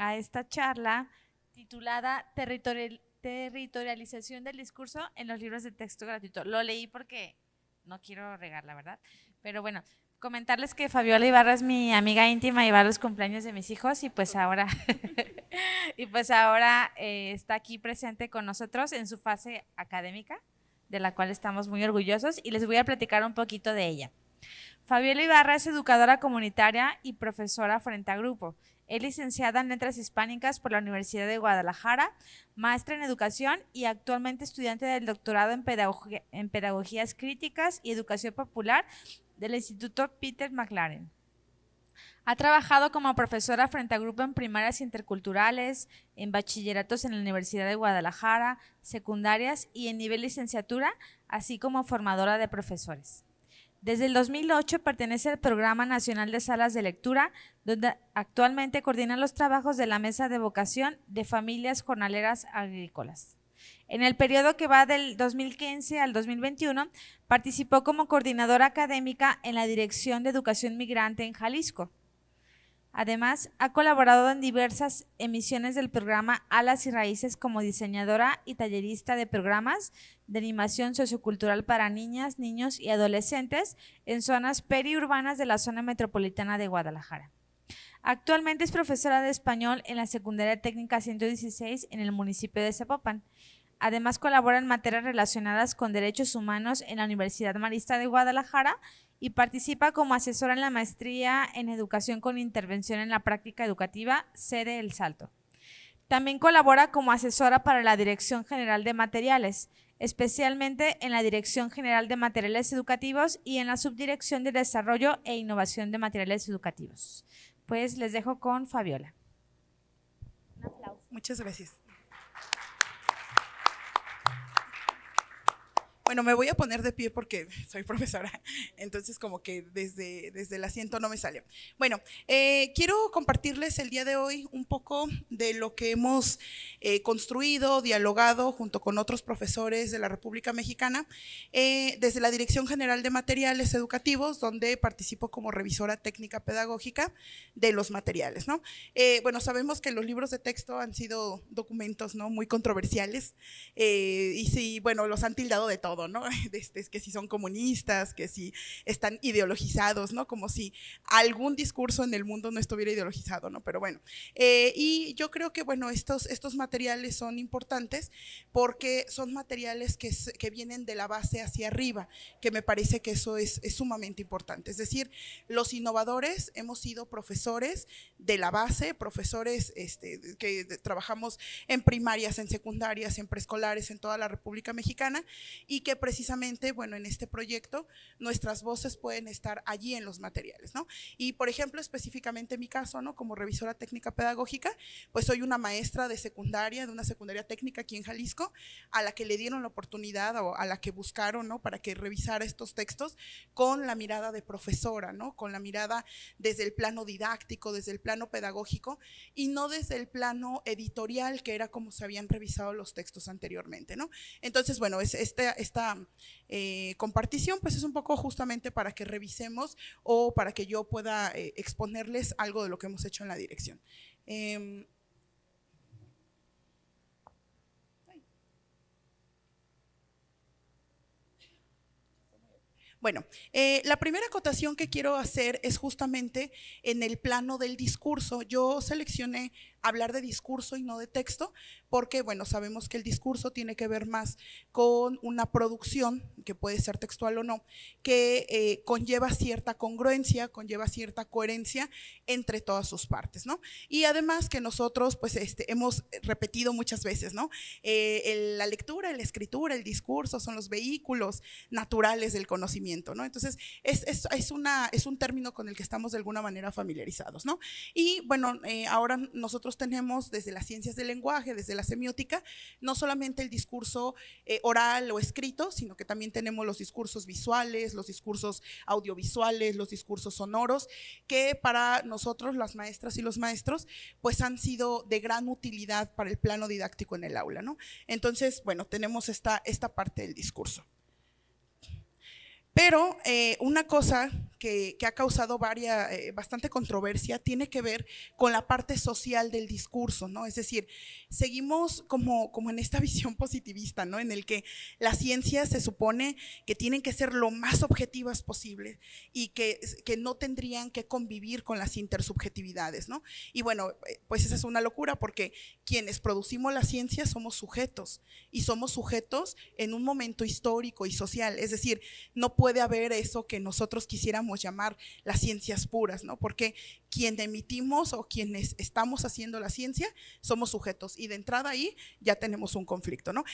a esta charla titulada Territorialización del discurso en los libros de texto gratuito. Lo leí porque no quiero regar, la verdad, pero bueno, comentarles que Fabiola Ibarra es mi amiga íntima y va a los cumpleaños de mis hijos y pues ahora está aquí presente con nosotros en su fase académica, de la cual estamos muy orgullosos, y les voy a platicar un poquito de ella. Fabiola Ibarra es educadora comunitaria y profesora frente a grupo. Es licenciada en Letras Hispánicas por la Universidad de Guadalajara, maestra en Educación y actualmente estudiante del doctorado en Pedagogías Críticas y Educación Popular del Instituto Peter McLaren. Ha trabajado como profesora frente a grupo en primarias interculturales, en bachilleratos en la Universidad de Guadalajara, secundarias y en nivel licenciatura, así como formadora de profesores. Desde el 2008 pertenece al Programa Nacional de Salas de Lectura, donde actualmente coordina los trabajos de la Mesa de Vocación de Familias Jornaleras Agrícolas. En el periodo que va del 2015 al 2021, participó como coordinadora académica en la Dirección de Educación Migrante en Jalisco. Además, ha colaborado en diversas emisiones del programa Alas y Raíces como diseñadora y tallerista de programas de animación sociocultural para niñas, niños y adolescentes en zonas periurbanas de la zona metropolitana de Guadalajara. Actualmente es profesora de español en la Secundaria Técnica 116 en el municipio de Zapopan. Además, colabora en materias relacionadas con derechos humanos en la Universidad Marista de Guadalajara y participa como asesora en la maestría en Educación con Intervención en la Práctica Educativa, sede El Salto. También colabora como asesora para la Dirección General de Materiales, especialmente en la Dirección General de Materiales Educativos y en la Subdirección de Desarrollo e Innovación de Materiales Educativos. Pues les dejo con Fabiola. Un aplauso. Muchas gracias. Bueno, me voy a poner de pie porque soy profesora, entonces como que desde el asiento no me sale. Bueno, quiero compartirles el día de hoy un poco de lo que hemos construido, dialogado junto con otros profesores de la República Mexicana, desde la Dirección General de Materiales Educativos, donde participo como revisora técnica pedagógica de los materiales, ¿no? Bueno, sabemos que los libros de texto han sido documentos, ¿no?, muy controversiales, y sí, bueno, los han tildado de todo, ¿no? Que si son comunistas, que si están ideologizados, ¿no? Como si algún discurso en el mundo no estuviera ideologizado, ¿no? Pero bueno, y yo creo que, bueno, estos materiales son importantes porque son materiales que vienen de la base hacia arriba, que me parece que eso es sumamente importante. Es decir, los innovadores hemos sido profesores de la base, profesores que trabajamos en primarias, en secundarias, en preescolares, en toda la República Mexicana, y que precisamente, bueno, en este proyecto nuestras voces pueden estar allí en los materiales, ¿no? Y por ejemplo, específicamente en mi caso, ¿no?, como revisora técnica pedagógica, pues soy una maestra de secundaria, de una secundaria técnica aquí en Jalisco, a la que le dieron la oportunidad o a la que buscaron, ¿no?, para que revisara estos textos con la mirada de profesora, ¿no?, con la mirada desde el plano didáctico, desde el plano pedagógico y no desde el plano editorial, que era como se habían revisado los textos anteriormente, ¿no? Entonces, bueno, esta compartición pues es un poco justamente para que revisemos o para que yo pueda exponerles algo de lo que hemos hecho en la dirección. Bueno, la primera acotación que quiero hacer es justamente en el plano del discurso. Yo seleccioné hablar de discurso y no de texto, porque bueno, sabemos que el discurso tiene que ver más con una producción, que puede ser textual o no, que conlleva cierta congruencia, conlleva cierta coherencia entre todas sus partes, ¿no? Y además que nosotros pues hemos repetido muchas veces, ¿no? La lectura, la escritura, el discurso son los vehículos naturales del conocimiento, ¿no? Entonces es un término con el que estamos de alguna manera familiarizados, ¿no? Y bueno, ahora nosotros tenemos desde las ciencias del lenguaje, desde la semiótica, no solamente el discurso oral o escrito, sino que también tenemos los discursos visuales, los discursos audiovisuales, los discursos sonoros, que para nosotros, las maestras y los maestros, pues han sido de gran utilidad para el plano didáctico en el aula, ¿no? Entonces, bueno, tenemos esta parte del discurso. Pero una cosa que ha causado bastante controversia tiene que ver con la parte social del discurso, ¿no? Es decir, seguimos como en esta visión positivista, ¿no? En el que las ciencias se supone que tienen que ser lo más objetivas posible y que no tendrían que convivir con las intersubjetividades, ¿no? Y bueno, pues esa es una locura, porque quienes producimos la ciencia somos sujetos, y somos sujetos en un momento histórico y social. Es decir, no puede haber eso que nosotros quisiéramos llamar las ciencias puras, ¿no? Porque quien emitimos o quienes estamos haciendo la ciencia somos sujetos, y de entrada ahí ya tenemos un conflicto, ¿no?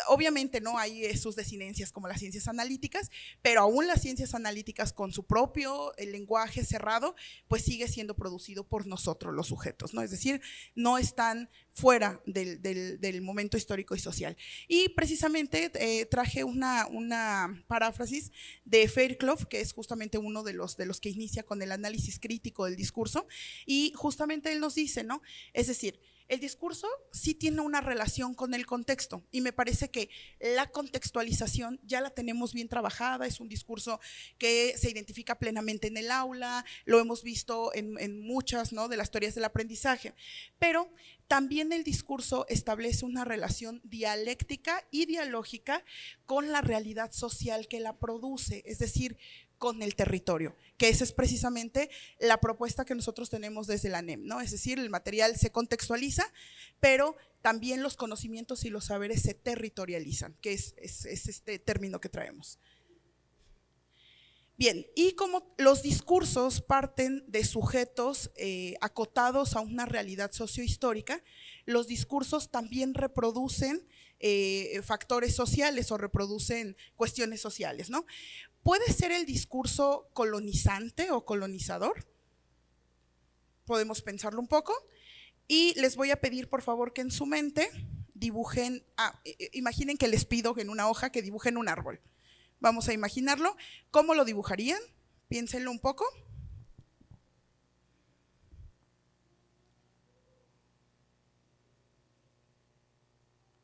Obviamente no hay sus desinencias como las ciencias analíticas, pero aún las ciencias analíticas con su propio lenguaje cerrado, pues sigue siendo producido por nosotros los sujetos, ¿no? Es decir, no están fuera del momento histórico y social. Y precisamente traje una paráfrasis de Fairclough, que es justamente uno de los que inicia con el análisis crítico del discurso, y justamente él nos dice, ¿no? Es decir, el discurso sí tiene una relación con el contexto, y me parece que la contextualización ya la tenemos bien trabajada. Es un discurso que se identifica plenamente en el aula, lo hemos visto en muchas, ¿no?, de las teorías del aprendizaje, pero también el discurso establece una relación dialéctica y dialógica con la realidad social que la produce, es decir, con el territorio, que esa es precisamente la propuesta que nosotros tenemos desde la ANEM, ¿no? Es decir, el material se contextualiza, pero también los conocimientos y los saberes se territorializan, que es este término que traemos. Bien, y como los discursos parten de sujetos acotados a una realidad sociohistórica, los discursos también reproducen factores sociales o reproducen cuestiones sociales, ¿no? ¿Puede ser el discurso colonizante o colonizador? Podemos pensarlo un poco, y les voy a pedir por favor que en su mente dibujen, imaginen que les pido en una hoja que dibujen un árbol. Vamos a imaginarlo. ¿Cómo lo dibujarían? Piénsenlo un poco.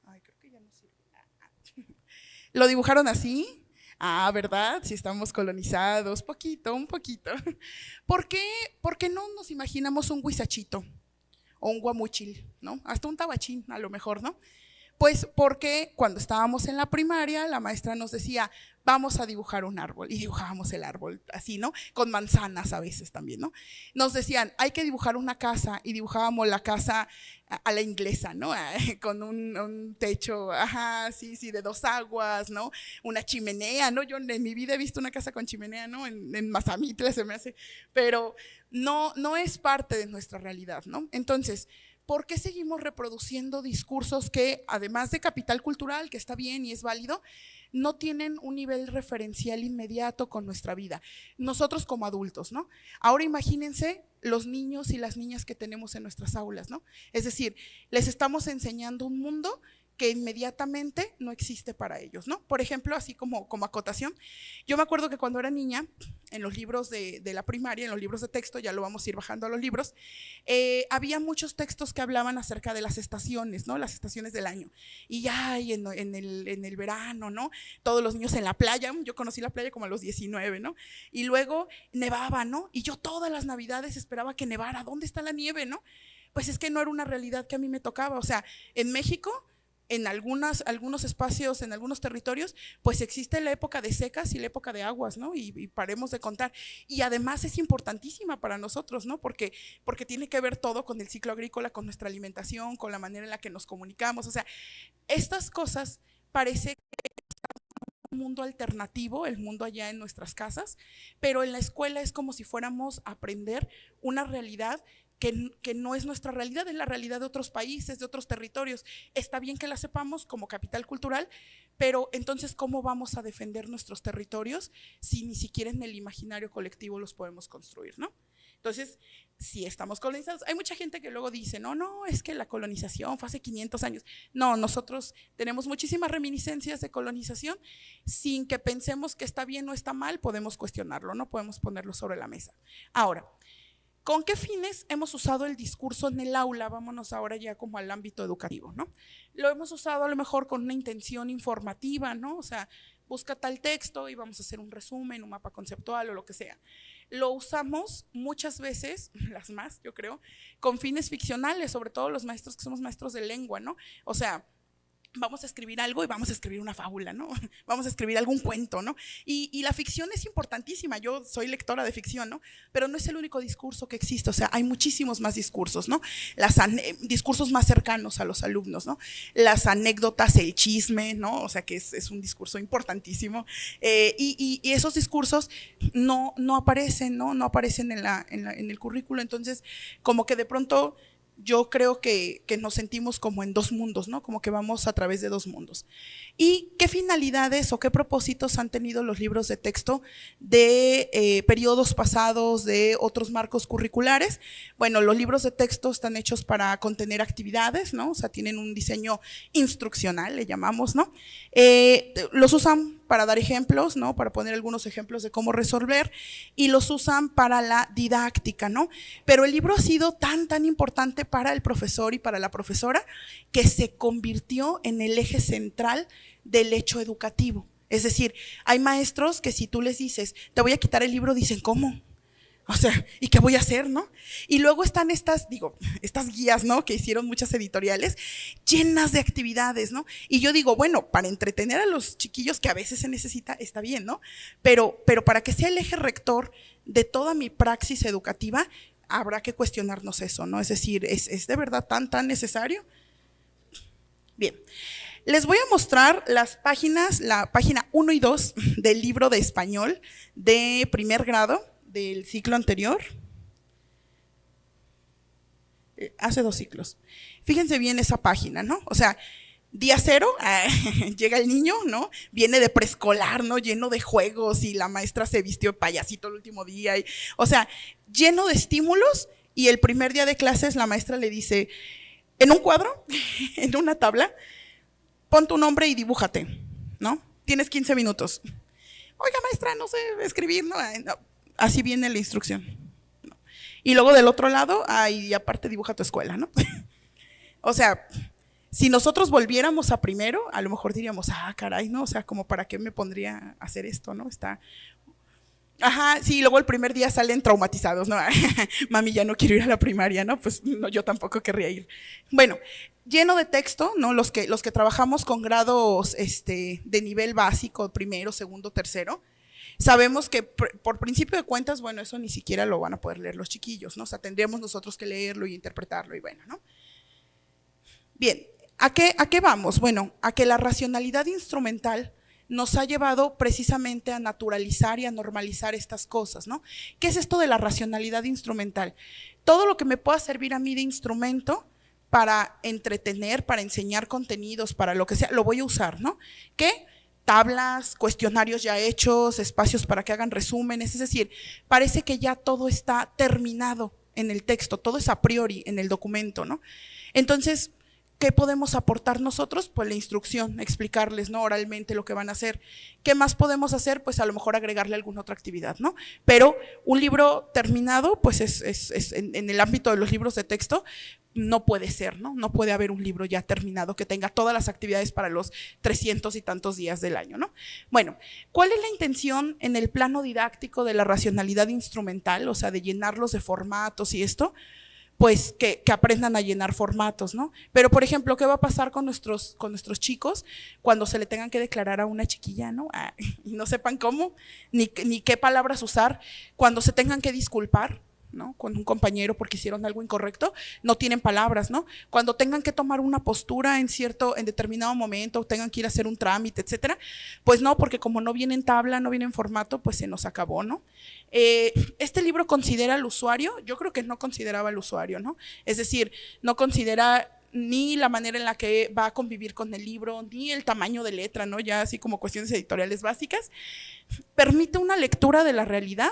Ay, creo que ya no sirve. ¿Lo dibujaron así? ¿Verdad? Si estamos colonizados, un poquito. ¿Por qué no nos imaginamos un huizachito o un guamuchil, ¿no? Hasta un tabachín, a lo mejor, ¿no? Pues porque cuando estábamos en la primaria, la maestra nos decía, vamos a dibujar un árbol, y dibujábamos el árbol así, ¿no? Con manzanas a veces también, ¿no? Nos decían, hay que dibujar una casa, y dibujábamos la casa a la inglesa, ¿no? Con un techo, sí, de 2 aguas, ¿no? Una chimenea, ¿no? Yo en mi vida he visto una casa con chimenea, ¿no? En Mazamitla se me hace, pero no es parte de nuestra realidad, ¿no? Entonces, ¿por qué seguimos reproduciendo discursos que, además de capital cultural, que está bien y es válido, no tienen un nivel referencial inmediato con nuestra vida? Nosotros como adultos, ¿no? Ahora imagínense los niños y las niñas que tenemos en nuestras aulas, ¿no? Es decir, les estamos enseñando un mundo que inmediatamente no existe para ellos, ¿no? Por ejemplo, así como acotación, yo me acuerdo que cuando era niña, en los libros de la primaria, en los libros de texto, ya lo vamos a ir bajando a los libros, había muchos textos que hablaban acerca de las estaciones, ¿no? Las estaciones del año. Y ya en el verano, ¿no? Todos los niños en la playa, yo conocí la playa como a los 19, ¿no? Y luego nevaba, ¿no? Y yo todas las navidades esperaba que nevara. ¿Dónde está la nieve, no? Pues es que no era una realidad que a mí me tocaba. O sea, en México, en algunos espacios, en algunos territorios, pues existe la época de secas y la época de aguas, ¿no? Y paremos de contar. Y además es importantísima para nosotros, ¿no? Porque tiene que ver todo con el ciclo agrícola, con nuestra alimentación, con la manera en la que nos comunicamos. O sea, estas cosas parece que un mundo alternativo, el mundo allá en nuestras casas, pero en la escuela es como si fuéramos a aprender una realidad que no es nuestra realidad, es la realidad de otros países, de otros territorios. Está bien que la sepamos como capital cultural, pero entonces, ¿cómo vamos a defender nuestros territorios si ni siquiera en el imaginario colectivo los podemos construir, ¿no? Entonces, si estamos colonizados, hay mucha gente que luego dice, no, es que la colonización fue hace 500 años. No, nosotros tenemos muchísimas reminiscencias de colonización, sin que pensemos que está bien o está mal, podemos cuestionarlo, no podemos ponerlo sobre la mesa. Ahora, ¿con qué fines hemos usado el discurso en el aula? Vámonos ahora ya como al ámbito educativo, ¿no? Lo hemos usado a lo mejor con una intención informativa, ¿no? O sea, busca tal texto y vamos a hacer un resumen, un mapa conceptual o lo que sea. Lo usamos muchas veces, las más yo creo, con fines ficcionales, sobre todo los maestros que somos maestros de lengua, ¿no? O sea, vamos a escribir algo y vamos a escribir una fábula, ¿no? Vamos a escribir algún cuento, ¿no? Y la ficción es importantísima, yo soy lectora de ficción, ¿no? Pero no es el único discurso que existe, o sea, hay muchísimos más discursos, ¿no? Discursos más cercanos a los alumnos, ¿no? Las anécdotas, el chisme, ¿no? O sea, que es un discurso importantísimo. Y esos discursos no aparecen, ¿no? No aparecen en el currículo, entonces como que de pronto yo creo que nos sentimos como en dos mundos, ¿no? Como que vamos a través de dos mundos. ¿Y qué finalidades o qué propósitos han tenido los libros de texto de periodos pasados, de otros marcos curriculares? Bueno, los libros de texto están hechos para contener actividades, ¿no? O sea, tienen un diseño instruccional, le llamamos, ¿no? Los usan para dar ejemplos, ¿no? Para poner algunos ejemplos de cómo resolver, y los usan para la didáctica, ¿no? Pero el libro ha sido tan importante para el profesor y para la profesora que se convirtió en el eje central del hecho educativo. Es decir, hay maestros que si tú les dices, te voy a quitar el libro, dicen, ¿cómo? O sea, ¿y qué voy a hacer, no? Y luego están estas guías, ¿no? Que hicieron muchas editoriales llenas de actividades, ¿no? Y yo digo, bueno, para entretener a los chiquillos, que a veces se necesita, está bien, ¿no? Pero para que sea el eje rector de toda mi praxis educativa, habrá que cuestionarnos eso, ¿no? Es decir, ¿es de verdad tan necesario? Bien. Les voy a mostrar las páginas, la página 1 y 2 del libro de español de primer grado del ciclo anterior, hace 2 ciclos. Fíjense bien esa página, ¿no? O sea, día 0, llega el niño, ¿no? Viene de preescolar, ¿no? Lleno de juegos y la maestra se vistió de payasito el último día. O sea, lleno de estímulos, y el primer día de clases la maestra le dice, en un cuadro, en una tabla, pon tu nombre y dibújate, ¿no? Tienes 15 minutos. Oiga, maestra, no sé escribir, ¿no? Así viene la instrucción. Y luego del otro lado, y aparte dibuja tu escuela, ¿no? O sea, si nosotros volviéramos a primero, a lo mejor diríamos, caray, ¿no? O sea, como para qué me pondría a hacer esto, ¿no? Sí, luego el primer día salen traumatizados, ¿no? Mami, ya no quiero ir a la primaria, ¿no? Pues no, yo tampoco querría ir. Bueno, lleno de texto, ¿no? Los que trabajamos con grados de nivel básico, primero, segundo, tercero, sabemos que por principio de cuentas, bueno, eso ni siquiera lo van a poder leer los chiquillos, ¿no? O sea, tendríamos nosotros que leerlo y interpretarlo y bueno, ¿no? Bien, ¿a qué vamos? Bueno, a que la racionalidad instrumental nos ha llevado precisamente a naturalizar y a normalizar estas cosas, ¿no? ¿Qué es esto de la racionalidad instrumental? Todo lo que me pueda servir a mí de instrumento para entretener, para enseñar contenidos, para lo que sea, lo voy a usar, ¿no? ¿Qué? Tablas, cuestionarios ya hechos, espacios para que hagan resúmenes, es decir, parece que ya todo está terminado en el texto, todo es a priori en el documento, ¿no? Entonces, ¿qué podemos aportar nosotros? Pues la instrucción, explicarles, ¿no? Oralmente lo que van a hacer. ¿Qué más podemos hacer? Pues a lo mejor agregarle alguna otra actividad, ¿no? Pero un libro terminado, pues en el ámbito de los libros de texto, no puede ser, ¿no? No puede haber un libro ya terminado que tenga todas las actividades para los 300 y tantos días del año, ¿no? Bueno, ¿cuál es la intención en el plano didáctico de la racionalidad instrumental? O sea, de llenarlos de formatos y esto, pues que aprendan a llenar formatos, ¿no? Pero, por ejemplo, ¿qué va a pasar con nuestros chicos cuando se le tengan que declarar a una chiquilla, ¿no? Y no sepan cómo, ni qué palabras usar, cuando se tengan que disculpar, ¿no? Con un compañero porque hicieron algo incorrecto, no tienen palabras, ¿no? Cuando tengan que tomar una postura en determinado momento, tengan que ir a hacer un trámite, etcétera, pues no, porque como no viene en tabla, no viene en formato, pues se nos acabó, ¿no? Este libro considera al usuario, yo creo que no consideraba al usuario, ¿no? Es decir, no considera ni la manera en la que va a convivir con el libro, ni el tamaño de letra, ¿no? Ya así como cuestiones editoriales básicas. Permite una lectura de la realidad.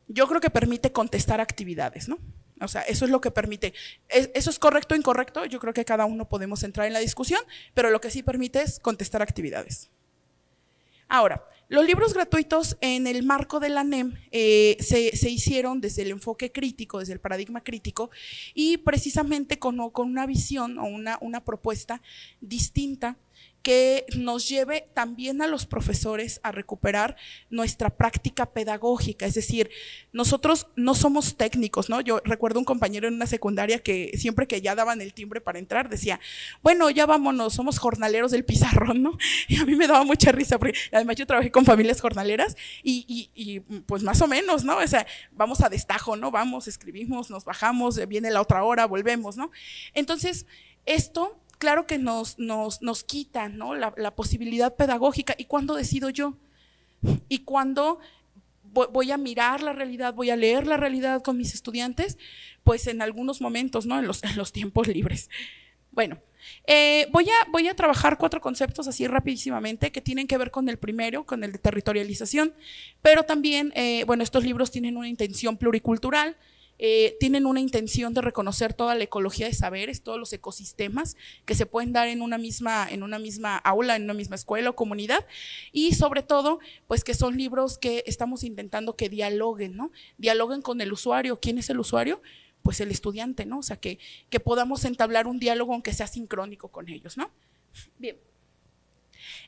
Yo creo que permite contestar actividades, ¿no? O sea, eso es lo que permite. ¿Eso es correcto o incorrecto? Yo creo que cada uno podemos entrar en la discusión, pero lo que sí permite es contestar actividades. Ahora, los libros gratuitos en el marco de la NEM se hicieron desde el enfoque crítico, desde el paradigma crítico, y precisamente con una visión o una propuesta distinta que nos lleve también a los profesores a recuperar nuestra práctica pedagógica. Es decir, nosotros no somos técnicos, ¿no? Yo recuerdo un compañero en una secundaria que siempre que ya daban el timbre para entrar decía, bueno, ya vámonos, somos jornaleros del pizarrón, ¿no? Y a mí me daba mucha risa porque además yo trabajé con familias jornaleras y pues más o menos, ¿no? O sea, vamos a destajo, ¿no? Vamos, escribimos, nos bajamos, viene la otra hora, volvemos, ¿no? Entonces, esto, claro que nos quita, ¿no? la posibilidad pedagógica. ¿Y cuándo decido yo? ¿Y cuándo voy a mirar la realidad, voy a leer la realidad con mis estudiantes? Pues en algunos momentos, ¿no? En los tiempos libres. Bueno, voy a trabajar 4 conceptos así rapidísimamente que tienen que ver con el primero, con el de territorialización, pero también, bueno, estos libros tienen una intención pluricultural, tienen una intención de reconocer toda la ecología de saberes, todos los ecosistemas que se pueden dar en una misma aula, en una misma escuela o comunidad, y sobre todo, pues que son libros que estamos intentando que dialoguen, ¿no? Dialoguen con el usuario. ¿Quién es el usuario? Pues el estudiante, ¿no? O sea, que podamos entablar un diálogo aunque sea sincrónico con ellos, ¿no? Bien.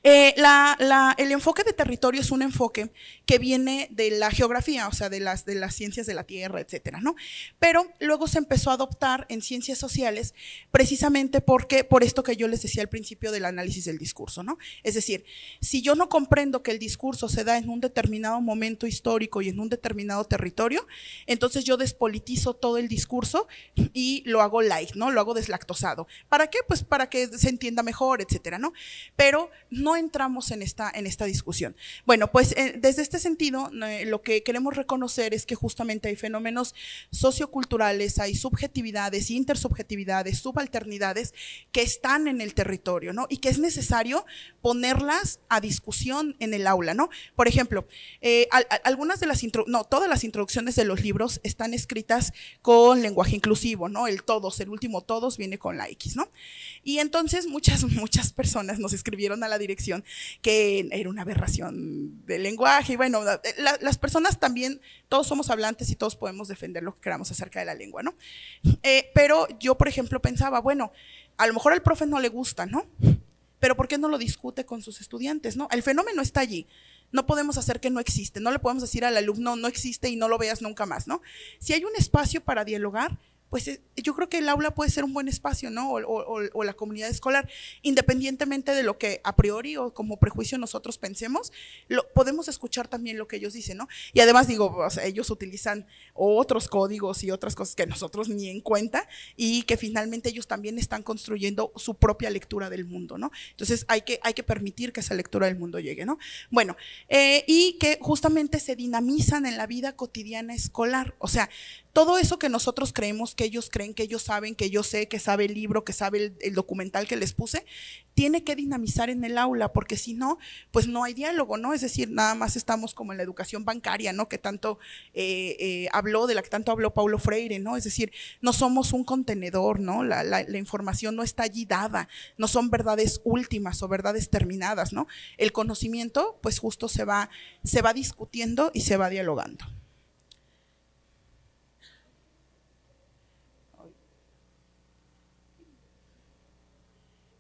El enfoque de territorio es un enfoque que viene de la geografía, o sea, de las ciencias de la tierra, etcétera, ¿no? Pero luego se empezó a adoptar en ciencias sociales precisamente por esto que yo les decía al principio del análisis del discurso, ¿no? Es decir, si yo no comprendo que el discurso se da en un determinado momento histórico y en un determinado territorio, entonces yo despolitizo todo el discurso y lo hago light, ¿no? Lo hago deslactosado. ¿Para qué? Pues para que se entienda mejor, etcétera, ¿no? Pero no entramos en esta discusión. Bueno, pues desde este sentido, lo que queremos reconocer es que justamente hay fenómenos socioculturales, hay subjetividades, intersubjetividades, subalternidades que están en el territorio, ¿no? Y que es necesario ponerlas a discusión en el aula, ¿no? Por ejemplo, algunas de todas las introducciones de los libros están escritas con lenguaje inclusivo, ¿no? El todos, el último todos viene con la X, ¿no? Y entonces muchas personas nos escribieron a la dirección que era una aberración del lenguaje. Y bueno, las personas también, todos somos hablantes y todos podemos defender lo que queramos acerca de la lengua, ¿no? Pero yo, por ejemplo, pensaba, bueno, a lo mejor al profe no le gusta, ¿no? Pero ¿por qué no lo discute con sus estudiantes, no? El fenómeno está allí. No podemos hacer que no existe, no le podemos decir al alumno no existe y no lo veas nunca más, ¿no? Si hay un espacio para dialogar, pues yo creo que el aula puede ser un buen espacio, ¿no? O la comunidad escolar, independientemente de lo que a priori o como prejuicio nosotros pensemos, podemos escuchar también lo que ellos dicen, ¿no? Y además digo, o sea, ellos utilizan otros códigos y otras cosas que nosotros ni en cuenta y que finalmente ellos también están construyendo su propia lectura del mundo, ¿no? Entonces hay que permitir que esa lectura del mundo llegue, ¿no? Bueno, y que justamente se dinamizan en la vida cotidiana escolar, o sea, todo eso que nosotros creemos, que ellos creen, que ellos saben, que yo sé, que sabe el libro, que sabe el documental que les puse, tiene que dinamizar en el aula, porque si no, pues no hay diálogo, ¿no? Es decir, nada más estamos como en la educación bancaria, ¿no? Que tanto de la que tanto habló Paulo Freire, ¿no? Es decir, no somos un contenedor, ¿no? La información no está allí dada, no son verdades últimas o verdades terminadas, ¿no? El conocimiento, pues justo se va discutiendo y se va dialogando.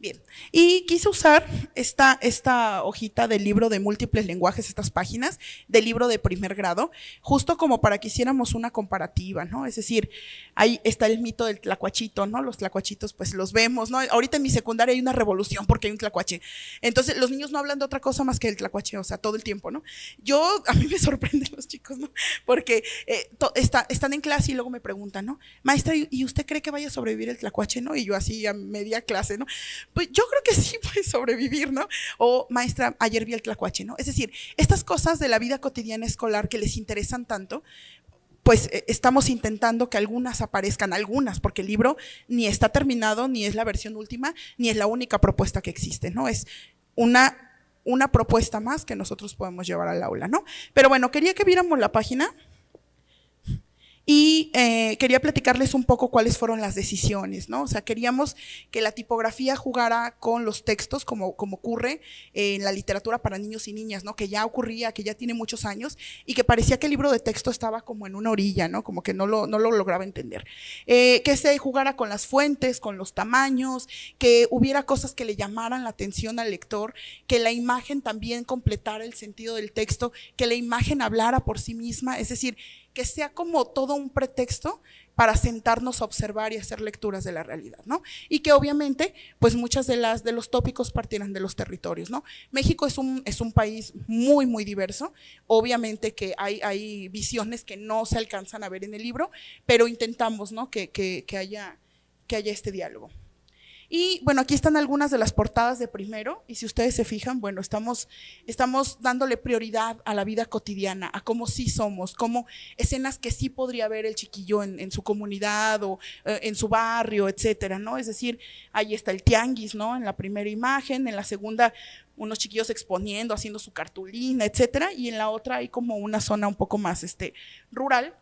Bien, y quise usar esta hojita del libro de múltiples lenguajes, estas páginas del libro de primer grado, justo como para que hiciéramos una comparativa, ¿no? Es decir, ahí está el mito del tlacuachito, ¿no? Los tlacuachitos pues los vemos, ¿no? Ahorita en mi secundaria hay una revolución porque hay un tlacuache. Entonces los niños no hablan de otra cosa más que el tlacuache, o sea, todo el tiempo, ¿no? A mí me sorprenden los chicos, ¿no? Porque están en clase y luego me preguntan, ¿no? Maestra, ¿y usted cree que vaya a sobrevivir el tlacuache, no? Y yo así a media clase, ¿no? Pues yo creo que sí puede sobrevivir, ¿no? O maestra, ayer vi el tlacuache, ¿no? Es decir, estas cosas de la vida cotidiana escolar que les interesan tanto, pues estamos intentando que algunas aparezcan, porque el libro ni está terminado, ni es la versión última, ni es la única propuesta que existe, ¿no? Es una propuesta más que nosotros podemos llevar al aula, ¿no? Pero bueno, quería que viéramos la página y quería platicarles un poco cuáles fueron las decisiones, ¿no? O sea, queríamos que la tipografía jugara con los textos como ocurre en la literatura para niños y niñas, ¿no? Que ya ocurría, que ya tiene muchos años y que parecía que el libro de texto estaba como en una orilla, ¿no? Como que no lo lograba entender. Que se jugara con las fuentes, con los tamaños, que hubiera cosas que le llamaran la atención al lector, que la imagen también completara el sentido del texto, que la imagen hablara por sí misma, es decir, que sea como todo un pretexto para sentarnos a observar y hacer lecturas de la realidad, ¿no? Y que obviamente, pues muchas de los tópicos partieran de los territorios, ¿no? México es un país muy, muy diverso, obviamente que hay visiones que no se alcanzan a ver en el libro, pero intentamos, ¿no? que haya este diálogo. Y bueno, aquí están algunas de las portadas de primero, y si ustedes se fijan, bueno, estamos dándole prioridad a la vida cotidiana, a cómo sí somos, como escenas que sí podría ver el chiquillo en su comunidad o en su barrio, etcétera, ¿no? Es decir, ahí está el tianguis, ¿no? En la primera imagen, en la segunda unos chiquillos exponiendo, haciendo su cartulina, etcétera, y en la otra hay como una zona un poco más rural,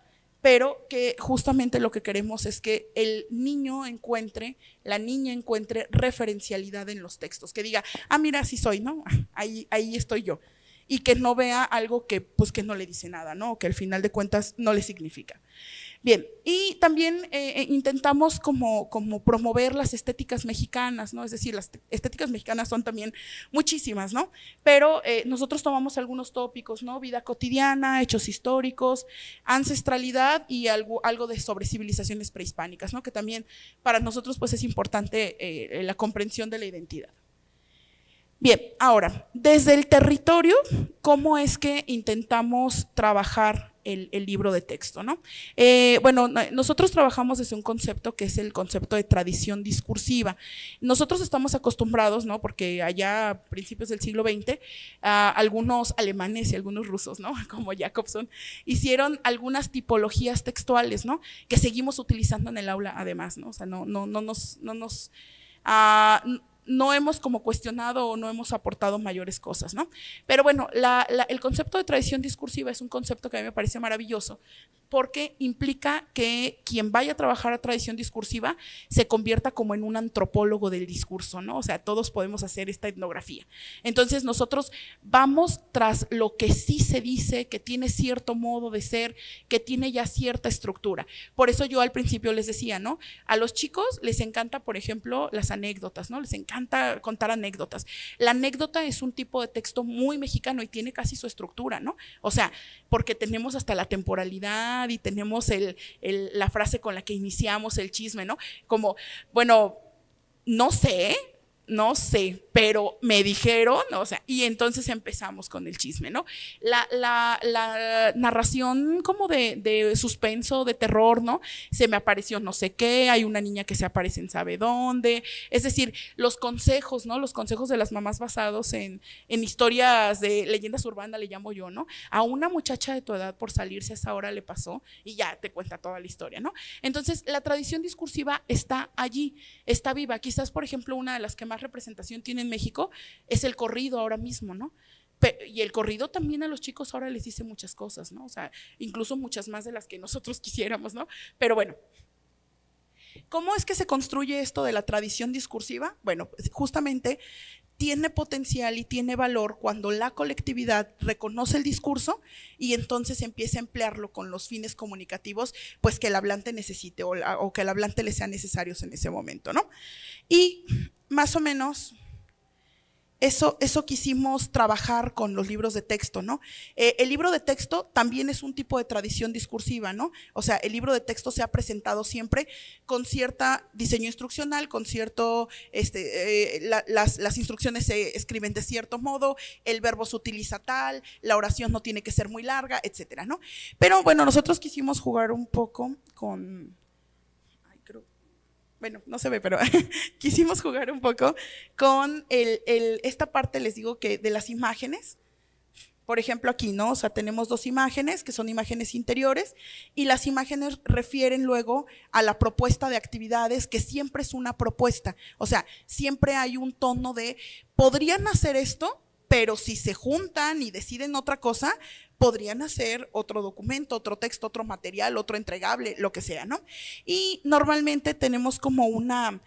pero que justamente lo que queremos es que el niño encuentre, la niña encuentre referencialidad en los textos, que diga, mira, así soy, ¿no? Ahí estoy yo, y que no vea algo que pues que no le dice nada, ¿no? O que al final de cuentas no le significa. Bien, y también intentamos como promover las estéticas mexicanas, ¿no? Es decir, las estéticas mexicanas son también muchísimas, ¿no? Pero nosotros tomamos algunos tópicos, ¿no? Vida cotidiana, hechos históricos, ancestralidad y algo de sobre civilizaciones prehispánicas, ¿no? Que también para nosotros pues es importante la comprensión de la identidad. Bien, ahora, desde el territorio, ¿cómo es que intentamos trabajar el libro de texto, ¿no? Bueno, nosotros trabajamos desde un concepto que es el concepto de tradición discursiva. Nosotros estamos acostumbrados, ¿no? Porque allá a principios del siglo XX, algunos alemanes y algunos rusos, ¿no? Como Jacobson, hicieron algunas tipologías textuales, ¿no? Que seguimos utilizando en el aula además, ¿no? O sea, no hemos como cuestionado o no hemos aportado mayores cosas, ¿no? Pero bueno, el concepto de tradición discursiva es un concepto que a mí me parece maravilloso porque implica que quien vaya a trabajar a tradición discursiva se convierta como en un antropólogo del discurso, ¿no? O sea, todos podemos hacer esta etnografía. Entonces nosotros vamos tras lo que sí se dice, que tiene cierto modo de ser, que tiene ya cierta estructura. Por eso yo al principio les decía, ¿no? A los chicos les encanta, por ejemplo, las anécdotas, ¿no? Les encanta contar anécdotas. La anécdota es un tipo de texto muy mexicano y tiene casi su estructura, ¿no? O sea, porque tenemos hasta la temporalidad y tenemos la frase con la que iniciamos el chisme, ¿no? Como, bueno, no sé, pero me dijeron, o sea, y entonces empezamos con el chisme, ¿no? La narración como de suspenso, de terror, ¿no? Se me apareció no sé qué, hay una niña que se aparece en sabe dónde, es decir, los consejos, ¿no? Los consejos de las mamás basados en historias de leyendas urbanas, le llamo yo, ¿no? A una muchacha de tu edad por salirse a esa hora le pasó y ya te cuenta toda la historia, ¿no? Entonces, la tradición discursiva está allí, está viva. Quizás, por ejemplo, una de las que más representación tiene en México es el corrido ahora mismo, ¿no? Y el corrido también a los chicos ahora les dice muchas cosas, ¿no? O sea, incluso muchas más de las que nosotros quisiéramos, ¿no? Pero bueno, ¿cómo es que se construye esto de la tradición discursiva? Bueno, pues justamente tiene potencial y tiene valor cuando la colectividad reconoce el discurso y entonces empieza a emplearlo con los fines comunicativos pues que el hablante necesite o que el hablante le sean necesarios en ese momento, ¿no? Y más o menos eso quisimos trabajar con los libros de texto, ¿no? El libro de texto también es un tipo de tradición discursiva, ¿no? O sea, el libro de texto se ha presentado siempre con cierta diseño instruccional, con cierto, las instrucciones se escriben de cierto modo, el verbo se utiliza tal, la oración no tiene que ser muy larga, etcétera, ¿no? Pero bueno, nosotros quisimos jugar un poco con… Bueno, no se ve, pero quisimos jugar un poco con esta parte, les digo que de las imágenes. Por ejemplo aquí, ¿no? O sea, tenemos dos imágenes que son imágenes interiores y las imágenes refieren luego a la propuesta de actividades que siempre es una propuesta. O sea, siempre hay un tono de, podrían hacer esto, pero si se juntan y deciden otra cosa, podrían hacer otro documento, otro texto, otro material, otro entregable, lo que sea, ¿no? Y normalmente tenemos como una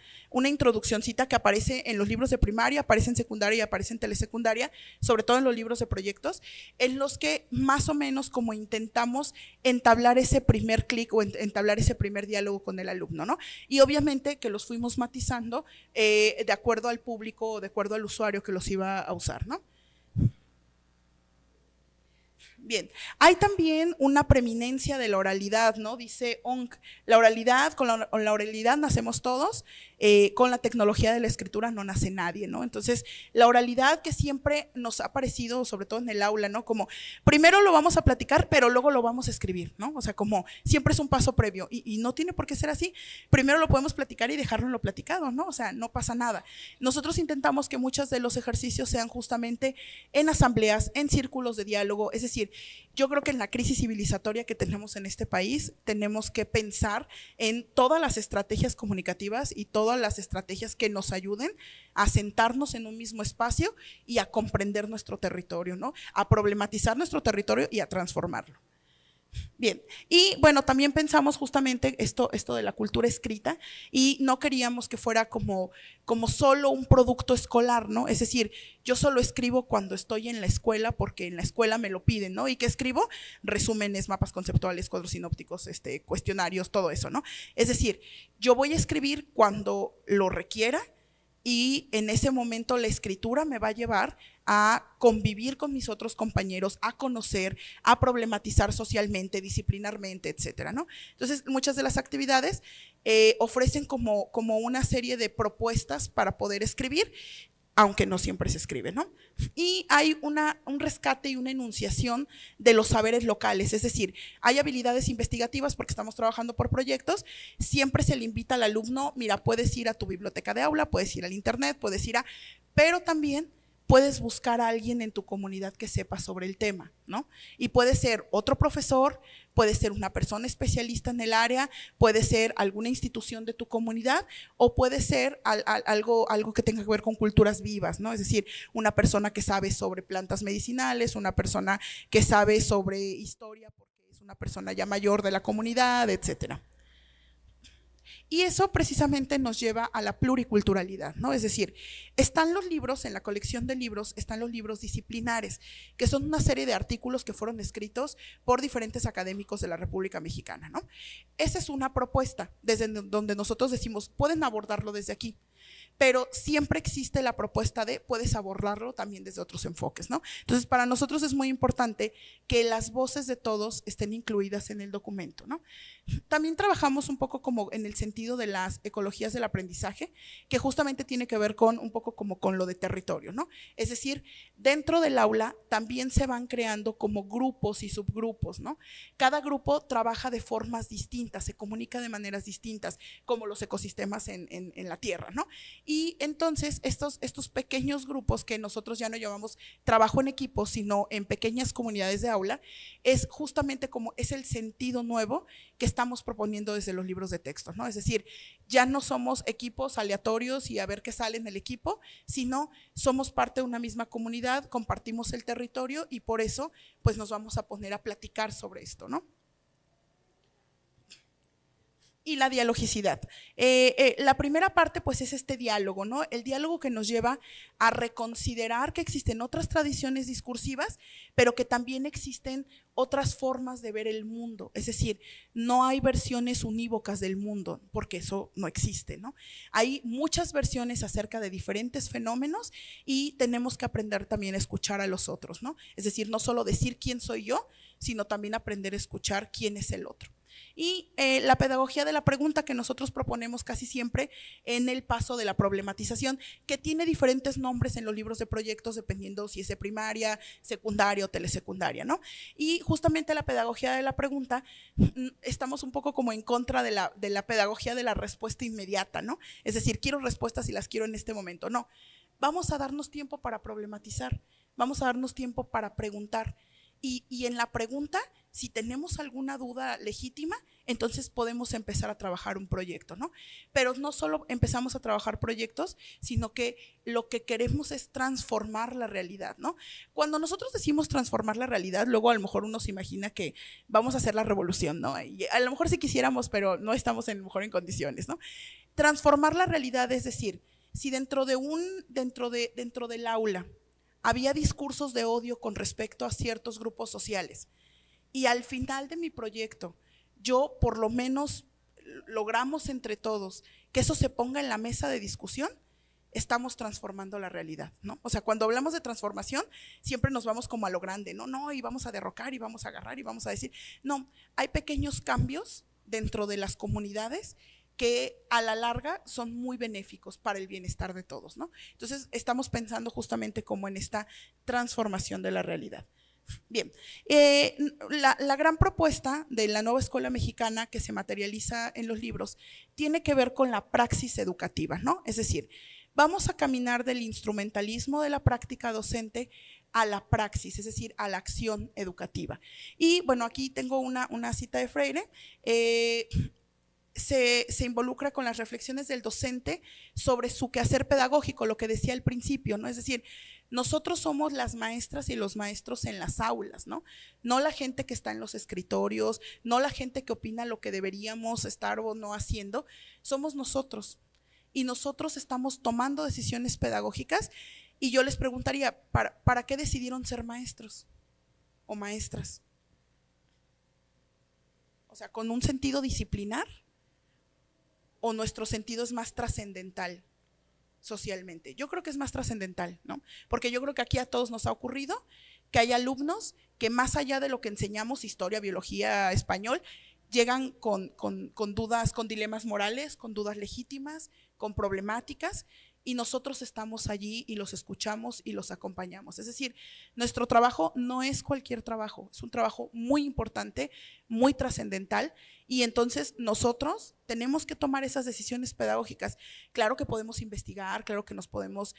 introduccióncita que aparece en los libros de primaria, aparece en secundaria y aparece en telesecundaria, sobre todo en los libros de proyectos, en los que más o menos como intentamos entablar ese primer clic o entablar ese primer diálogo con el alumno, ¿no? Y obviamente que los fuimos matizando de acuerdo al público o de acuerdo al usuario que los iba a usar, ¿no? Bien, hay también una preeminencia de la oralidad, ¿no? Dice Onk, la oralidad, con la oralidad nacemos todos, con la tecnología de la escritura no nace nadie, ¿no? Entonces, la oralidad que siempre nos ha parecido, sobre todo en el aula, ¿no? Como primero lo vamos a platicar, pero luego lo vamos a escribir, ¿no? O sea, como siempre es un paso previo y no tiene por qué ser así. Primero lo podemos platicar y dejarlo en lo platicado, ¿no? O sea, no pasa nada. Nosotros intentamos que muchos de los ejercicios sean justamente en asambleas, en círculos de diálogo, es decir, yo creo que en la crisis civilizatoria que tenemos en este país tenemos que pensar en todas las estrategias comunicativas y todas las estrategias que nos ayuden a sentarnos en un mismo espacio y a comprender nuestro territorio, ¿no? A problematizar nuestro territorio y a transformarlo. Bien, y bueno, también pensamos justamente esto de la cultura escrita y no queríamos que fuera como solo un producto escolar, ¿no? Es decir, yo solo escribo cuando estoy en la escuela porque en la escuela me lo piden, ¿no? ¿Y qué escribo? Resúmenes, mapas conceptuales, cuadros sinópticos, cuestionarios, todo eso, ¿no? Es decir, yo voy a escribir cuando lo requiera y en ese momento la escritura me va a llevar a convivir con mis otros compañeros, a conocer, a problematizar socialmente, disciplinarmente, etcétera, ¿no? Entonces, muchas de las actividades ofrecen como una serie de propuestas para poder escribir, aunque no siempre se escribe, ¿no? Y hay un rescate y una enunciación de los saberes locales, es decir, hay habilidades investigativas porque estamos trabajando por proyectos, siempre se le invita al alumno, mira, puedes ir a tu biblioteca de aula, puedes ir al internet, puedes ir pero también puedes buscar a alguien en tu comunidad que sepa sobre el tema, ¿no? Y puede ser otro profesor, puede ser una persona especialista en el área, puede ser alguna institución de tu comunidad o puede ser algo que tenga que ver con culturas vivas, ¿no? Es decir, una persona que sabe sobre plantas medicinales, una persona que sabe sobre historia porque es una persona ya mayor de la comunidad, etcétera. Y eso precisamente nos lleva a la pluriculturalidad, ¿no? Es decir, están los libros, en la colección de libros, están los libros disciplinares, que son una serie de artículos que fueron escritos por diferentes académicos de la República Mexicana, ¿no? Esa es una propuesta, desde donde nosotros decimos, pueden abordarlo desde aquí, pero siempre existe la propuesta de puedes abordarlo también desde otros enfoques, ¿no? Entonces, para nosotros es muy importante que las voces de todos estén incluidas en el documento, ¿no? También trabajamos un poco como en el sentido de las ecologías del aprendizaje, que justamente tiene que ver con un poco como con lo de territorio, ¿no? Es decir, dentro del aula también se van creando como grupos y subgrupos, ¿no? Cada grupo trabaja de formas distintas, se comunica de maneras distintas, como los ecosistemas en la tierra, ¿no? Y entonces estos pequeños grupos que nosotros ya no llamamos trabajo en equipo, sino en pequeñas comunidades de aula, es justamente como es el sentido nuevo que estamos proponiendo desde los libros de texto, ¿no? Es decir, ya no somos equipos aleatorios y a ver qué sale en el equipo, sino somos parte de una misma comunidad, compartimos el territorio y por eso pues nos vamos a poner a platicar sobre esto, ¿no? Y la dialogicidad. La primera parte pues es este diálogo, ¿no? El diálogo que nos lleva a reconsiderar que existen otras tradiciones discursivas, pero que también existen otras formas de ver el mundo, es decir, no hay versiones unívocas del mundo, porque eso no existe, ¿no? Hay muchas versiones acerca de diferentes fenómenos y tenemos que aprender también a escuchar a los otros, ¿no? Es decir, no solo decir quién soy yo, sino también aprender a escuchar quién es el otro. Y la pedagogía de la pregunta que nosotros proponemos casi siempre en el paso de la problematización, que tiene diferentes nombres en los libros de proyectos dependiendo si es de primaria, secundaria o telesecundaria, ¿no? Y justamente la pedagogía de la pregunta, estamos un poco como en contra de la pedagogía de la respuesta inmediata, ¿no? Es decir, quiero respuestas y las quiero en este momento, no. Vamos a darnos tiempo para problematizar, vamos a darnos tiempo para preguntar y en la pregunta si tenemos alguna duda legítima, entonces podemos empezar a trabajar un proyecto, ¿no? Pero no solo empezamos a trabajar proyectos, sino que lo que queremos es transformar la realidad, ¿no? Cuando nosotros decimos transformar la realidad, luego a lo mejor uno se imagina que vamos a hacer la revolución, ¿no? Y a lo mejor sí quisiéramos, pero no estamos a lo mejor en condiciones, ¿no? Transformar la realidad, es decir, si dentro del aula había discursos de odio con respecto a ciertos grupos sociales, y al final de mi proyecto, yo por lo menos logramos entre todos que eso se ponga en la mesa de discusión, estamos transformando la realidad, ¿no? O sea, cuando hablamos de transformación, siempre nos vamos como a lo grande, no, y vamos a derrocar, y vamos a agarrar, y vamos a decir, no, hay pequeños cambios dentro de las comunidades que a la larga son muy benéficos para el bienestar de todos, ¿no? Entonces, estamos pensando justamente como en esta transformación de la realidad. Bien, la gran propuesta de la nueva escuela mexicana que se materializa en los libros tiene que ver con la praxis educativa, ¿no? Es decir, vamos a caminar del instrumentalismo de la práctica docente a la praxis, es decir, a la acción educativa. Y bueno, aquí tengo una cita de Freire. Se involucra con las reflexiones del docente sobre su quehacer pedagógico, lo que decía al principio, ¿no? Es decir, nosotros somos las maestras y los maestros en las aulas, ¿no? No la gente que está en los escritorios, no la gente que opina lo que deberíamos estar o no haciendo, somos nosotros. Y nosotros estamos tomando decisiones pedagógicas, y yo les preguntaría, ¿para qué decidieron ser maestros o maestras? O sea, ¿con un sentido disciplinar? ¿O nuestro sentido es más trascendental socialmente? Yo creo que es más trascendental, ¿no? Porque yo creo que aquí a todos nos ha ocurrido que hay alumnos que más allá de lo que enseñamos, historia, biología, español, llegan con dudas, con dilemas morales, con dudas legítimas, con problemáticas, y nosotros estamos allí y los escuchamos y los acompañamos. Es decir, nuestro trabajo no es cualquier trabajo, es un trabajo muy importante, muy trascendental, y entonces nosotros tenemos que tomar esas decisiones pedagógicas. Claro que podemos investigar, claro que nos podemos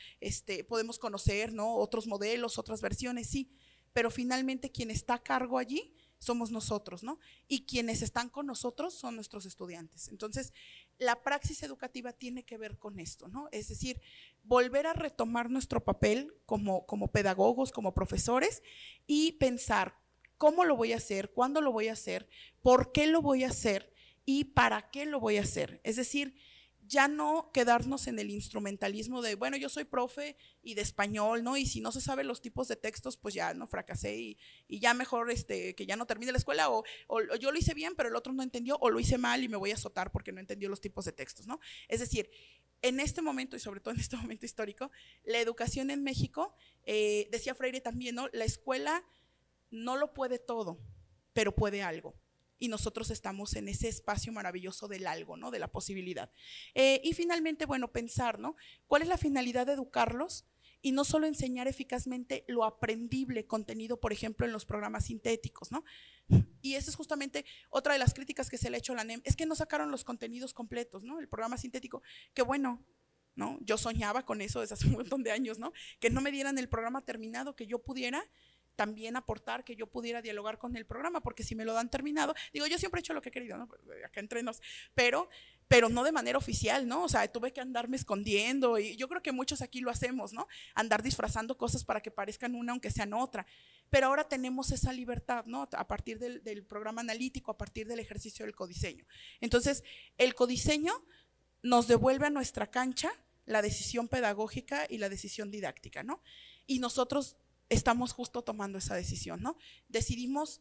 conocer, ¿no? Otros modelos, otras versiones, sí, pero finalmente quien está a cargo allí somos nosotros, ¿no? Y quienes están con nosotros son nuestros estudiantes. Entonces, la praxis educativa tiene que ver con esto, ¿no? Es decir, volver a retomar nuestro papel como pedagogos, como profesores, y pensar cómo lo voy a hacer, cuándo lo voy a hacer, por qué lo voy a hacer y para qué lo voy a hacer. Es decir, ya no quedarnos en el instrumentalismo de, bueno, yo soy profe y de español, ¿no? Y si no se saben los tipos de textos, pues ya no fracasé y ya mejor que ya no termine la escuela, o yo lo hice bien, pero el otro no entendió, o lo hice mal y me voy a azotar porque no entendió los tipos de textos, ¿no? Es decir, en este momento, y sobre todo en este momento histórico, la educación en México, decía Freire también, ¿no? La escuela no lo puede todo, pero puede algo. Y nosotros estamos en ese espacio maravilloso del algo, ¿no? De la posibilidad. Y finalmente, bueno, pensar, ¿no? ¿Cuál es la finalidad de educarlos? Y no solo enseñar eficazmente lo aprendible contenido, por ejemplo, en los programas sintéticos, ¿no? Y esa es justamente otra de las críticas que se le ha hecho a la NEM, es que no sacaron los contenidos completos, ¿no? El programa sintético, que bueno, ¿no? Yo soñaba con eso desde hace un montón de años, ¿no? Que no me dieran el programa terminado, que yo pudiera también aportar, que yo pudiera dialogar con el programa, porque si me lo dan terminado, digo, yo siempre he hecho lo que he querido, ¿no? Acá entre nos, pero no de manera oficial, ¿no? O sea, tuve que andarme escondiendo, y yo creo que muchos aquí lo hacemos, ¿no? Andar disfrazando cosas para que parezcan una aunque sean otra, pero ahora tenemos esa libertad, ¿no? A partir del programa analítico, a partir del ejercicio del codiseño. Entonces, el codiseño nos devuelve a nuestra cancha la decisión pedagógica y la decisión didáctica, ¿no? Y nosotros estamos justo tomando esa decisión, ¿no? Decidimos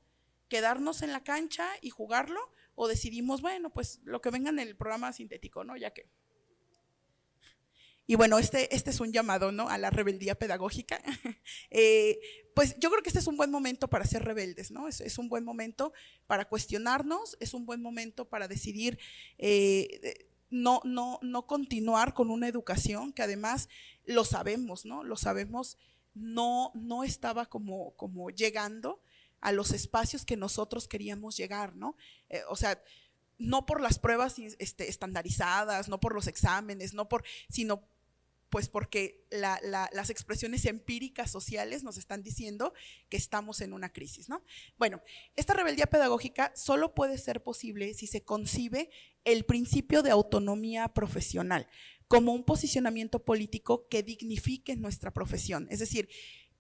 quedarnos en la cancha y jugarlo, o decidimos, bueno, pues lo que venga en el programa sintético, ¿no? Ya que. Y bueno, este es un llamado, ¿no? A la rebeldía pedagógica. Pues yo creo que este es un buen momento para ser rebeldes, ¿no? Es un buen momento para cuestionarnos, es un buen momento para decidir no continuar con una educación que además lo sabemos, ¿no? Lo sabemos. No estaba como llegando a los espacios que nosotros queríamos llegar, ¿no? O sea, no por las pruebas estandarizadas, no por los exámenes, sino pues porque las expresiones empíricas sociales nos están diciendo que estamos en una crisis, ¿no? Bueno, esta rebeldía pedagógica solo puede ser posible si se concibe el principio de autonomía profesional como un posicionamiento político que dignifique nuestra profesión. Es decir,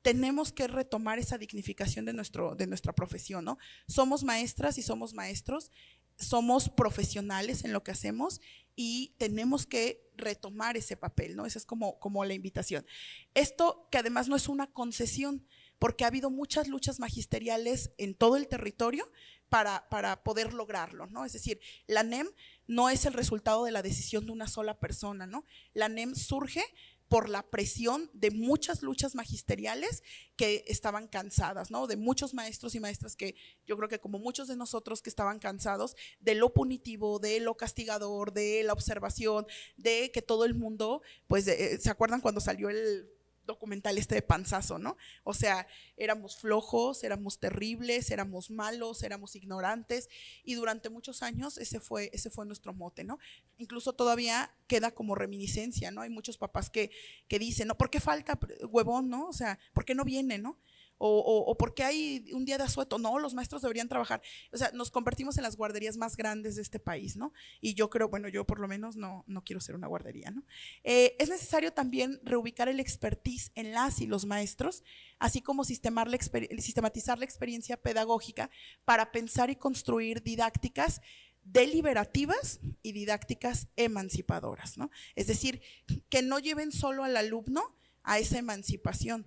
tenemos que retomar esa dignificación de nuestra profesión, ¿no? Somos maestras y somos maestros, somos profesionales en lo que hacemos y tenemos que retomar ese papel, ¿no? Esa es como la invitación. Esto que además no es una concesión, porque ha habido muchas luchas magisteriales en todo el territorio para poder lograrlo, ¿no? Es decir, la NEM no es el resultado de la decisión de una sola persona, ¿no? La NEM surge por la presión de muchas luchas magisteriales que estaban cansadas, ¿no? De muchos maestros y maestras que yo creo que como muchos de nosotros que estaban cansados de lo punitivo, de lo castigador, de la observación, de que todo el mundo, pues, ¿se acuerdan cuando salió el documental de Panzazo, ¿no? O sea, éramos flojos, éramos terribles, éramos malos, éramos ignorantes y durante muchos años ese fue nuestro mote, ¿no? Incluso todavía queda como reminiscencia, ¿no? Hay muchos papás que dicen, ¿no? ¿Por qué falta huevón, no? O sea, ¿por qué no viene, no? O ¿por qué hay un día de asueto? No, los maestros deberían trabajar. O sea, nos convertimos en las guarderías más grandes de este país, ¿no? Y yo creo, bueno, yo por lo menos no quiero ser una guardería, ¿no? Es necesario también reubicar el expertise en las y los maestros, así como sistematizar la experiencia pedagógica para pensar y construir didácticas deliberativas y didácticas emancipadoras, ¿no? Es decir, que no lleven solo al alumno a esa emancipación,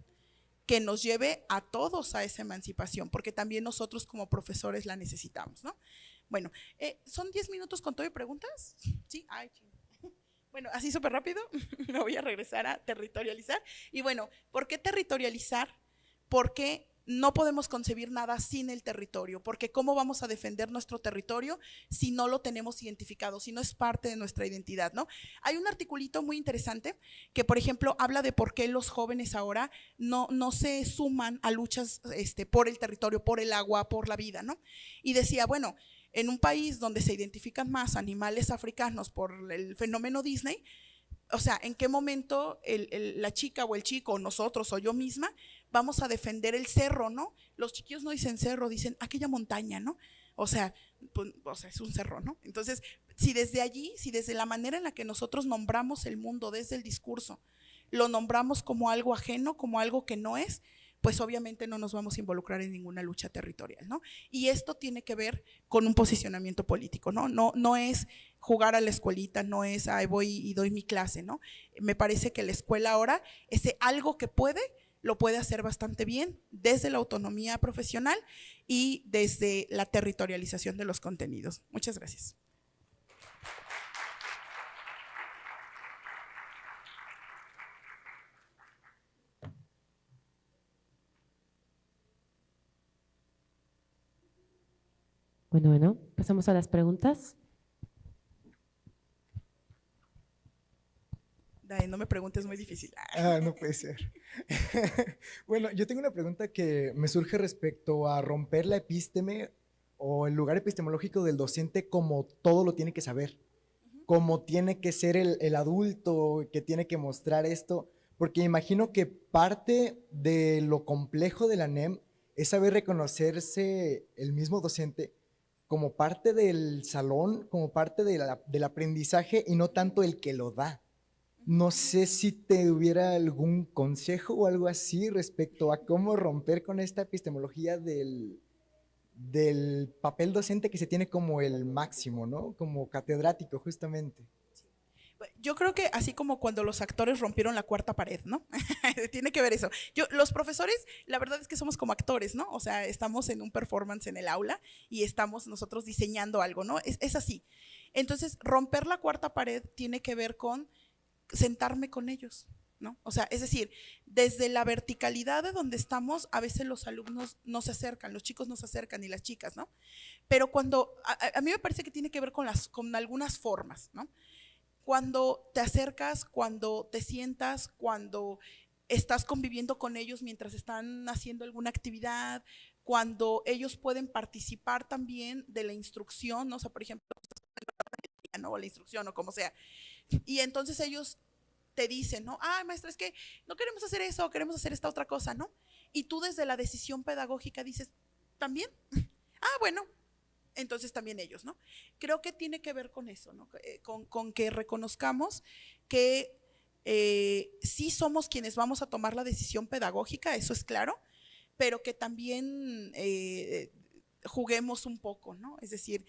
que nos lleve a todos a esa emancipación, porque también nosotros como profesores la necesitamos, ¿no? Bueno, ¿son 10 minutos con todo y preguntas? Sí, ay, bueno, así súper rápido, me voy a regresar a territorializar. Y bueno, ¿por qué territorializar? Porque no podemos concebir nada sin el territorio, porque ¿cómo vamos a defender nuestro territorio si no lo tenemos identificado, si no es parte de nuestra identidad, ¿no? Hay un articulito muy interesante que, por ejemplo, habla de por qué los jóvenes ahora no se suman a luchas por el territorio, por el agua, por la vida, ¿no? Y decía, bueno, en un país donde se identifican más animales africanos por el fenómeno Disney, o sea, ¿en qué momento la chica o el chico, o nosotros o yo misma, vamos a defender el cerro, ¿no? Los chiquillos no dicen cerro, dicen aquella montaña, ¿no? O sea, pues, es un cerro, ¿no? Entonces, si desde allí, si desde la manera en la que nosotros nombramos el mundo, desde el discurso, lo nombramos como algo ajeno, como algo que no es, pues obviamente no nos vamos a involucrar en ninguna lucha territorial, ¿no? Y esto tiene que ver con un posicionamiento político, ¿no? No es jugar a la escuelita, no es, ay, voy y doy mi clase, ¿no? Me parece que la escuela ahora, ese algo que lo puede hacer bastante bien desde la autonomía profesional y desde la territorialización de los contenidos. Muchas gracias. Bueno, pasamos a las preguntas. Dai, no me preguntes, muy difícil. No puede ser. Bueno, yo tengo una pregunta que me surge respecto a romper la epísteme o el lugar epistemológico del docente como todo lo tiene que saber, como tiene que ser el adulto que tiene que mostrar esto, porque imagino que parte de lo complejo de la NEM es saber reconocerse el mismo docente como parte del salón, como parte del aprendizaje y no tanto el que lo da. No sé si te hubiera algún consejo o algo así respecto a cómo romper con esta epistemología del papel docente que se tiene como el máximo, ¿no? Como catedrático, justamente. Yo creo que así como cuando los actores rompieron la cuarta pared, ¿no? Tiene que ver eso. Los profesores, la verdad es que somos como actores, ¿no? O sea, estamos en un performance en el aula y estamos nosotros diseñando algo, ¿no? Es así. Entonces, romper la cuarta pared tiene que ver con sentarme con ellos, ¿no? O sea, es decir, desde la verticalidad de donde estamos, a veces los alumnos no se acercan, los chicos no se acercan y las chicas, ¿no? Pero cuando, a mí me parece que tiene que ver con algunas formas, ¿no? Cuando te acercas, cuando te sientas, cuando estás conviviendo con ellos mientras están haciendo alguna actividad, cuando ellos pueden participar también de la instrucción, ¿no? O sea, por ejemplo, ¿no? O la instrucción o como sea. Y entonces ellos te dicen, ¿no? Ay, maestra, es que no queremos hacer eso, queremos hacer esta otra cosa, ¿no? Y tú desde la decisión pedagógica dices, ¿también? Ah, bueno, entonces también ellos, ¿no? Creo que tiene que ver con eso, ¿no? Con que reconozcamos que sí somos quienes vamos a tomar la decisión pedagógica, eso es claro, pero que también juguemos un poco, ¿no? Es decir,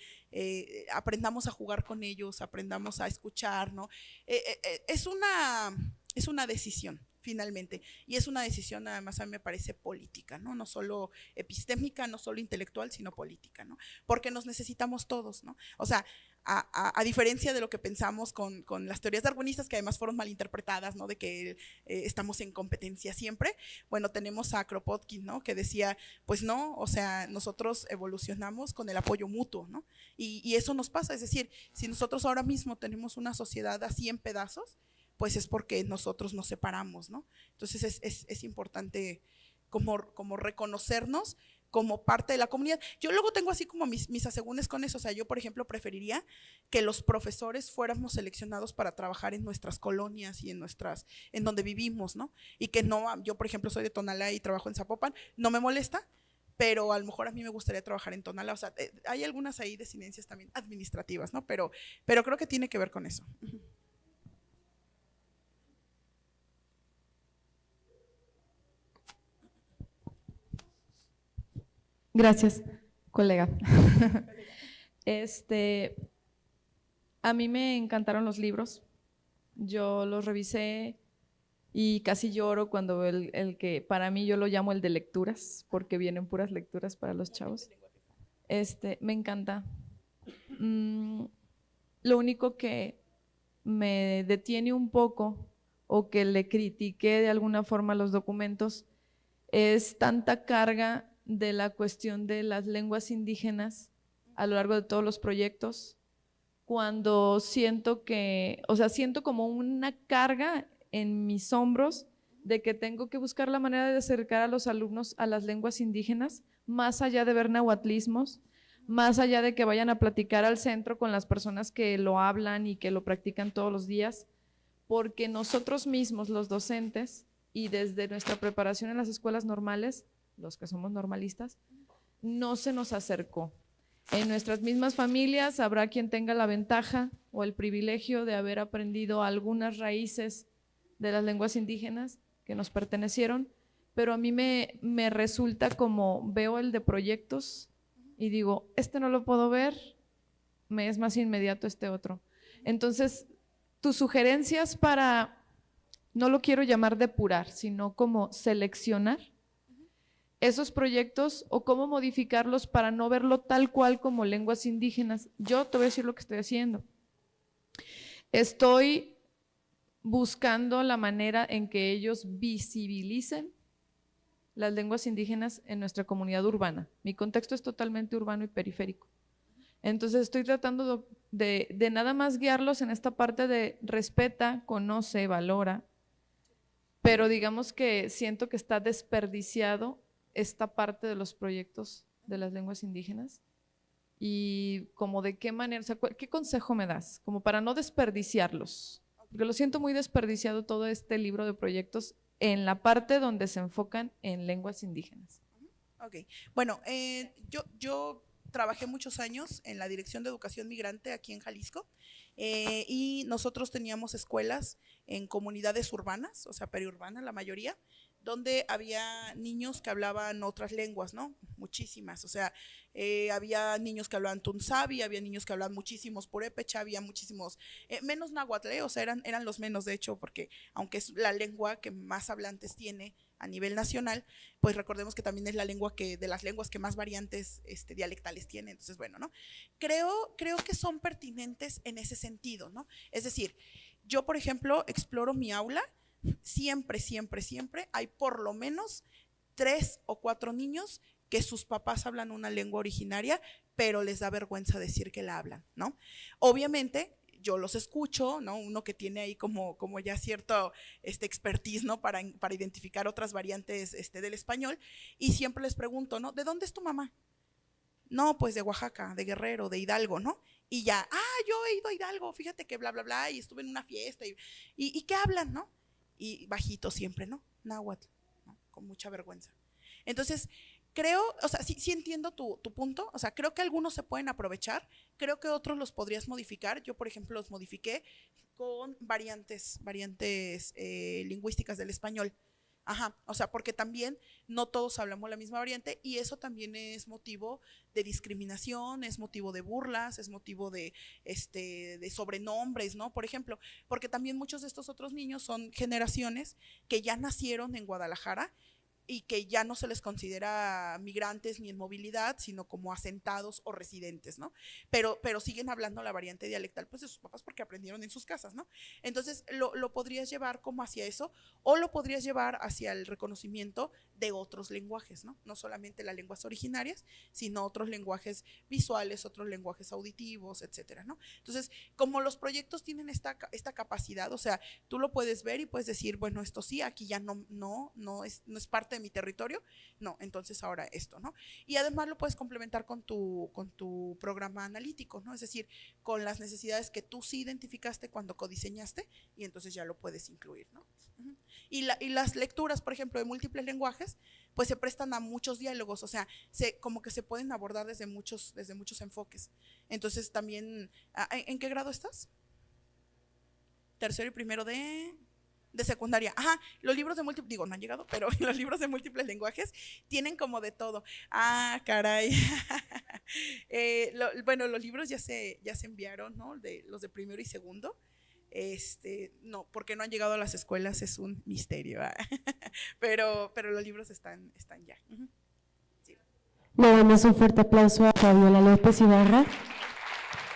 aprendamos a jugar con ellos, aprendamos a escuchar, ¿no? Es una decisión, finalmente, y es una decisión además a mí me parece política, ¿no? No solo epistémica, no solo intelectual, sino política, ¿no? Porque nos necesitamos todos, ¿no? O sea, a diferencia de lo que pensamos con las teorías darwinistas, que además fueron malinterpretadas, ¿no? De que estamos en competencia siempre. Bueno, tenemos a Kropotkin, ¿no? Que decía, pues no, o sea, nosotros evolucionamos con el apoyo mutuo, ¿no? Y eso nos pasa, es decir, si nosotros ahora mismo tenemos una sociedad así en pedazos, pues es porque nosotros nos separamos, ¿no? Entonces es importante como reconocernos como parte de la comunidad. Yo luego tengo así como mis asegúnes con eso, o sea, yo por ejemplo preferiría que los profesores fuéramos seleccionados para trabajar en nuestras colonias y en donde vivimos, ¿no? Y que no, yo por ejemplo soy de Tonalá y trabajo en Zapopan, no me molesta, pero a lo mejor a mí me gustaría trabajar en Tonalá, o sea, hay algunas ahí desinencias también administrativas, ¿no? Pero creo que tiene que ver con eso. Gracias, colega. A mí me encantaron los libros. Yo los revisé y casi lloro cuando veo el que para mí yo lo llamo el de lecturas, porque vienen puras lecturas para los chavos. Me encanta. Lo único que me detiene un poco o que le critiqué de alguna forma a los documentos es tanta carga de la cuestión de las lenguas indígenas a lo largo de todos los proyectos, cuando siento como una carga en mis hombros de que tengo que buscar la manera de acercar a los alumnos a las lenguas indígenas, más allá de ver nahuatlismos, más allá de que vayan a platicar al centro con las personas que lo hablan y que lo practican todos los días, porque nosotros mismos, los docentes, y desde nuestra preparación en las escuelas normales, los que somos normalistas, no se nos acercó. En nuestras mismas familias habrá quien tenga la ventaja o el privilegio de haber aprendido algunas raíces de las lenguas indígenas que nos pertenecieron, pero a mí me resulta como veo el de proyectos y digo, no lo puedo ver, me es más inmediato este otro. Entonces, tus sugerencias para, no lo quiero llamar depurar, sino como seleccionar esos proyectos o cómo modificarlos para no verlo tal cual como lenguas indígenas. Yo te voy a decir lo que estoy haciendo. Estoy buscando la manera en que ellos visibilicen las lenguas indígenas en nuestra comunidad urbana. Mi contexto es totalmente urbano y periférico. Entonces estoy tratando de nada más guiarlos en esta parte de respeta, conoce, valora, pero digamos que siento que está desperdiciado esta parte de los proyectos de las lenguas indígenas y como de qué manera, o sea, ¿qué consejo me das? Como para no desperdiciarlos, porque lo siento muy desperdiciado todo este libro de proyectos en la parte donde se enfocan en lenguas indígenas. Ok, bueno, yo trabajé muchos años en la Dirección de Educación Migrante aquí en Jalisco y nosotros teníamos escuelas en comunidades urbanas, o sea, periurbanas la mayoría, donde había niños que hablaban otras lenguas, ¿no? Muchísimas, o sea, había niños que hablaban tunzabi, había niños que hablaban muchísimos purépecha, había muchísimos, menos náhuatl, o sea, eran los menos de hecho, porque aunque es la lengua que más hablantes tiene a nivel nacional, pues recordemos que también es la lengua de las lenguas que más variantes dialectales tiene, entonces bueno, ¿no? Creo que son pertinentes en ese sentido, ¿no? Es decir, yo por ejemplo exploro mi aula, siempre hay por lo menos 3 o 4 niños que sus papás hablan una lengua originaria, pero les da vergüenza decir que la hablan, ¿no? Obviamente yo los escucho, ¿no? Uno que tiene ahí como ya cierto expertise, ¿no? Para identificar otras variantes del español, y siempre les pregunto, ¿no? ¿De dónde es tu mamá? No, pues de Oaxaca, de Guerrero, de Hidalgo, ¿no? y ya, yo he ido a Hidalgo, fíjate que bla, bla, bla, y estuve en una fiesta, y ¿qué hablan, no? Y bajito siempre, ¿no? Náhuatl, ¿no? Con mucha vergüenza. Entonces, creo, o sea, sí entiendo tu punto, o sea, creo que algunos se pueden aprovechar, creo que otros los podrías modificar. Yo, por ejemplo, los modifiqué con variantes lingüísticas del español. Ajá, o sea, porque también no todos hablamos la misma variante y eso también es motivo de discriminación, es motivo de burlas, es motivo de sobrenombres, ¿no? Por ejemplo, porque también muchos de estos otros niños son generaciones que ya nacieron en Guadalajara y que ya no se les considera migrantes ni en movilidad, sino como asentados o residentes, ¿no? Pero siguen hablando la variante dialectal, pues de sus papás porque aprendieron en sus casas, ¿no? Entonces lo podrías llevar como hacia eso, o lo podrías llevar hacia el reconocimiento de otros lenguajes, ¿no? No solamente las lenguas originarias, sino otros lenguajes visuales, otros lenguajes auditivos, etcétera, ¿no? Entonces, como los proyectos tienen esta capacidad, o sea, tú lo puedes ver y puedes decir, bueno, esto sí, aquí ya no es parte de mi territorio, no, entonces ahora esto, ¿no? Y además lo puedes complementar con tu programa analítico, ¿no? Es decir, con las necesidades que tú sí identificaste cuando codiseñaste y entonces ya lo puedes incluir, ¿no? Uh-huh. Y las lecturas, por ejemplo, de múltiples lenguajes, pues se prestan a muchos diálogos, o sea, como que se pueden abordar desde muchos enfoques. Entonces también, ¿en qué grado estás? Tercero y primero de secundaria. Ajá, los libros de múltiples, digo, no han llegado, pero los libros de múltiples lenguajes tienen como de todo. Ah, caray. Bueno, los libros ya se enviaron, ¿no? Los de primero y segundo. No, porque no han llegado a las escuelas es un misterio. pero los libros están ya. Uh-huh. Sí. Le damos un fuerte aplauso a Fabiola López Ibarra.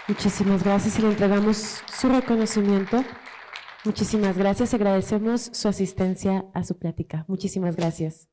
Muchísimas gracias y le entregamos su reconocimiento. Muchísimas gracias, agradecemos su asistencia a su plática. Muchísimas gracias.